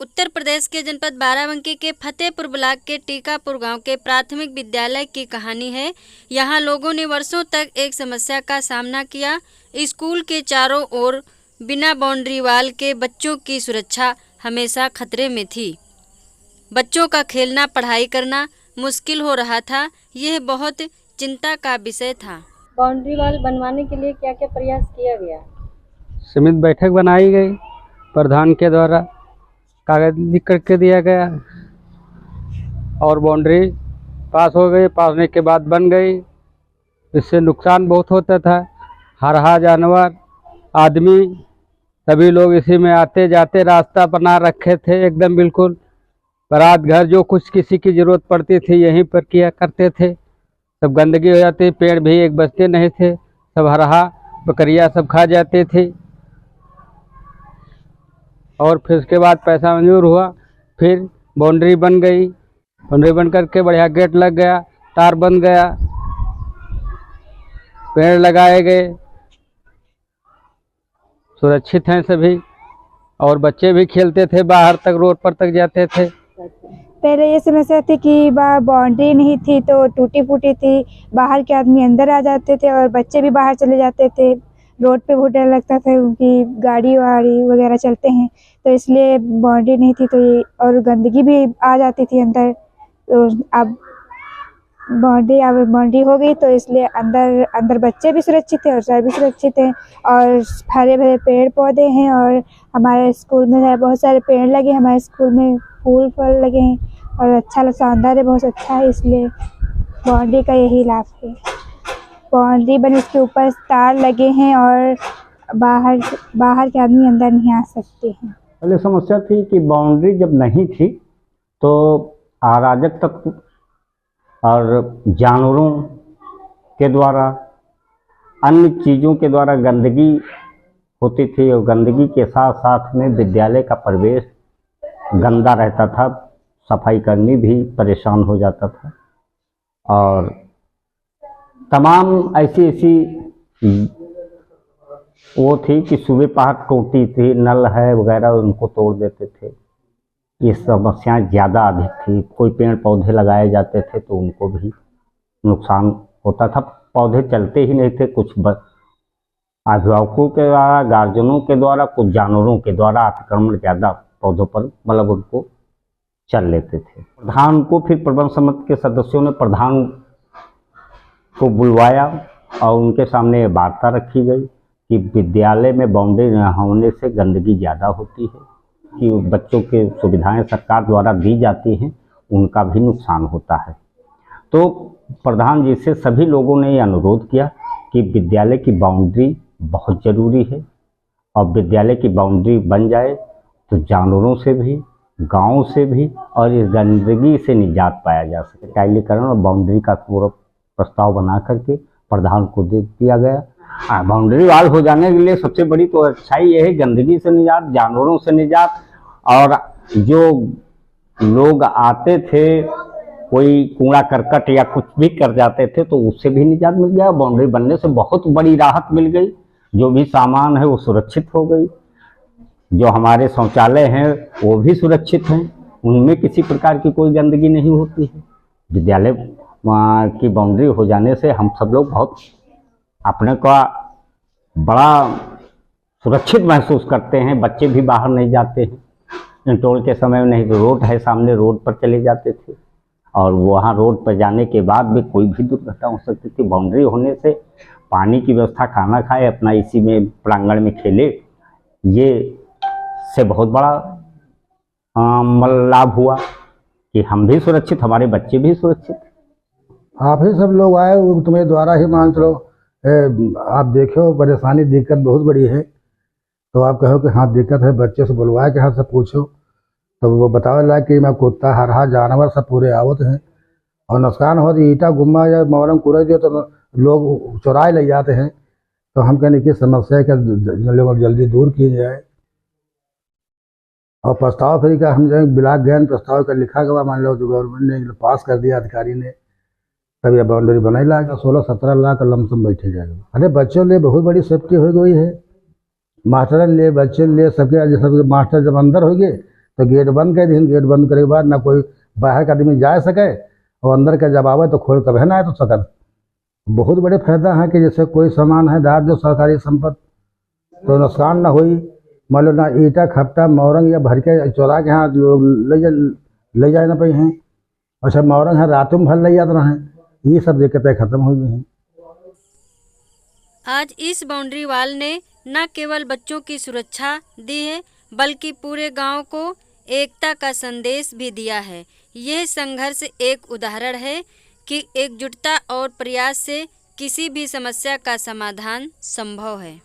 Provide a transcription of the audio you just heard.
उत्तर प्रदेश के जनपद बाराबंकी के फतेहपुर ब्लॉक के टीकापुर गांव के प्राथमिक विद्यालय की कहानी है। यहां लोगों ने वर्षों तक एक समस्या का सामना किया। स्कूल के चारों ओर बिना बाउंड्री वाल के बच्चों की सुरक्षा हमेशा खतरे में थी। बच्चों का खेलना पढ़ाई करना मुश्किल हो रहा था। यह बहुत चिंता का विषय था। बाउंड्री वाल बनवाने के लिए क्या क्या प्रयास किया गया? समिति बैठक बनाई गई, प्रधान के द्वारा कागज लिख करके दिया गया और बाउंड्री पास हो गई। पास होने के बाद बन गई। इससे नुकसान बहुत होता था। हर जानवर, आदमी, सभी लोग इसी में आते जाते रास्ता बना रखे थे एकदम बिल्कुल। बारात घर जो कुछ किसी की ज़रूरत पड़ती थी यहीं पर किया करते थे। सब गंदगी हो जाती, पेड़ भी एक बचते नहीं थे, सब हरा बकरियाँ सब खा जाती थी। और फिर उसके बाद पैसा मंजूर हुआ, फिर बाउंड्री बन गई। बाउंड्री बन करके बढ़िया गेट लग गया, तार बन गया, पेड़ लगाए गए, सुरक्षित हैं सभी। और बच्चे भी खेलते थे, बाहर तक रोड पर तक जाते थे। पहले ये समस्या थी कि बाउंड्री नहीं थी तो टूटी फूटी थी, बाहर के आदमी अंदर आ जाते थे और बच्चे भी बाहर चले जाते थे। रोड पे बहुत डर लगता था क्योंकि गाड़ी वाड़ी वगैरह चलते हैं, तो इसलिए बाउंड्री नहीं थी। तो ये और गंदगी भी आ जाती थी अंदर। तो अब बाउंड्री हो गई तो इसलिए अंदर बच्चे भी सुरक्षित हैं और सर भी सुरक्षित हैं। और हरे भरे पेड़ पौधे हैं और हमारे स्कूल में बहुत सारे पेड़ लगे। हमारे स्कूल में फूल फल लगे हैं और अच्छा सौंदर्य बहुत अच्छा है, इसलिए बाउंड्री का यही लाभ है। बाउंड्री बनी, उसके ऊपर तार लगे हैं और बाहर के आदमी अंदर नहीं आ सकते हैं। पहले समस्या थी कि बाउंड्री जब नहीं थी तो अराजक तत्व और जानवरों के द्वारा, अन्य चीज़ों के द्वारा गंदगी होती थी और गंदगी के साथ साथ में विद्यालय का परिवेश गंदा रहता था। सफाई कर्मी भी परेशान हो जाता था और तमाम ऐसी वो थी कि सुबह पहाड़ टूटती थी, नल है वगैरह उनको तोड़ देते थे। ये समस्याएं ज़्यादा अधिक थी। कोई पेड़ पौधे लगाए जाते थे तो उनको भी नुकसान होता था। पौधे चलते ही नहीं थे, कुछ अभिभावकों के द्वारा, गार्जियनों के द्वारा, कुछ जानवरों के द्वारा अतिक्रमण ज़्यादा पौधों पर मतलब उनको चल लेते थे। प्रधान को फिर प्रबंध समिति के सदस्यों ने प्रधान को बुलवाया और उनके सामने वार्ता रखी गई कि विद्यालय में बाउंड्री न होने से गंदगी ज़्यादा होती है, कि बच्चों के सुविधाएं सरकार द्वारा दी जाती हैं उनका भी नुकसान होता है। तो प्रधान जी से सभी लोगों ने ये अनुरोध किया कि विद्यालय की बाउंड्री बहुत ज़रूरी है और विद्यालय की बाउंड्री बन जाए तो जानवरों से भी, गाँव से भी और इस गंदगी से निजात पाया जा सके। टाइलीकरण और बाउंड्री का पूरा प्रस्ताव बना करके प्रधान को दे दिया गया। बाउंड्री वाल हो जाने के लिए सबसे बड़ी तो अच्छाई ये है, गंदगी से निजात, जानवरों से निजात। और जो लोग आते थे, कोई कूड़ा करकट या कुछ भी कर जाते थे तो उससे भी निजात मिल गया। बाउंड्री बनने से बहुत बड़ी राहत मिल गई। जो भी सामान है वो सुरक्षित हो गई। जो हमारे शौचालय हैं वो भी सुरक्षित हैं, उनमें किसी प्रकार की कोई गंदगी नहीं होती है। विद्यालय की बाउंड्री हो जाने से हम सब लोग बहुत अपने का बड़ा सुरक्षित महसूस करते हैं। बच्चे भी बाहर नहीं जाते हैं इंटरवल के समय में, नहीं तो रोड है सामने, रोड पर चले जाते थे और वहाँ रोड पर जाने के बाद भी कोई भी दुर्घटना हो सकती थी। बाउंड्री होने से पानी की व्यवस्था, खाना खाए, अपना इसी में प्रांगण में खेले, ये से बहुत बड़ा लाभ हुआ कि हम भी सुरक्षित, हमारे बच्चे भी सुरक्षित। आप ही सब लोग आए, तुम्हें द्वारा ही मान चलो। आप देखो परेशानी, दिक्कत बहुत बड़ी है, तो आप कहो कि हाँ दिक्कत है, बच्चे से बुलवाए के हाथ से पूछो तो वो बतावे ला कि मैं कुत्ता, हरा जानवर सब पूरे आवत हैं और नुकसान हो तो ईटा गुम्मा या मोरम कुरे दिए तो लोग चुराए ले जाते हैं। तो हम कहने की समस्या का जल्दी दूर की जाए। और प्रस्ताव फिर का हम जो ब्लॉक ज्ञान प्रस्ताव का लिखा गया, मान लो जो गवर्नमेंट ने पास कर दिया, अधिकारी ने, तब यह बाउंड्री बनाई ला 16-17 लाख का लमसम बैठे जाएगा। अरे बच्चों लिए बहुत बड़ी सेफ्टी हो गई है, मास्टर लिए, बच्चे लिए, सबके मास्टर जब अंदर हो गए तो गेट बंद कर दी। गेट बंद करे के बाद ना कोई बाहर का आदमी जा सके और अंदर का जब आवे तो खोल कभी ना आए तो सकत। बहुत बड़े फायदा है कि जैसे कोई सामान है डाल दो सरकारी संपत्ति तो नुकसान ना हुई। मान लो ना ईटा खपटा मोरंग या भर के चौरा के यहाँ लोग ले जाए ना पाई हैं। अच्छा मोरंग है रातों में भर ले जाते रहे। ये सब दिक्कतें खत्म हो गई हैं। आज इस बाउंड्री वाल ने न केवल बच्चों की सुरक्षा दी है बल्कि पूरे गांव को एकता का संदेश भी दिया है। यह संघर्ष एक उदाहरण है कि एकजुटता और प्रयास से किसी भी समस्या का समाधान संभव है।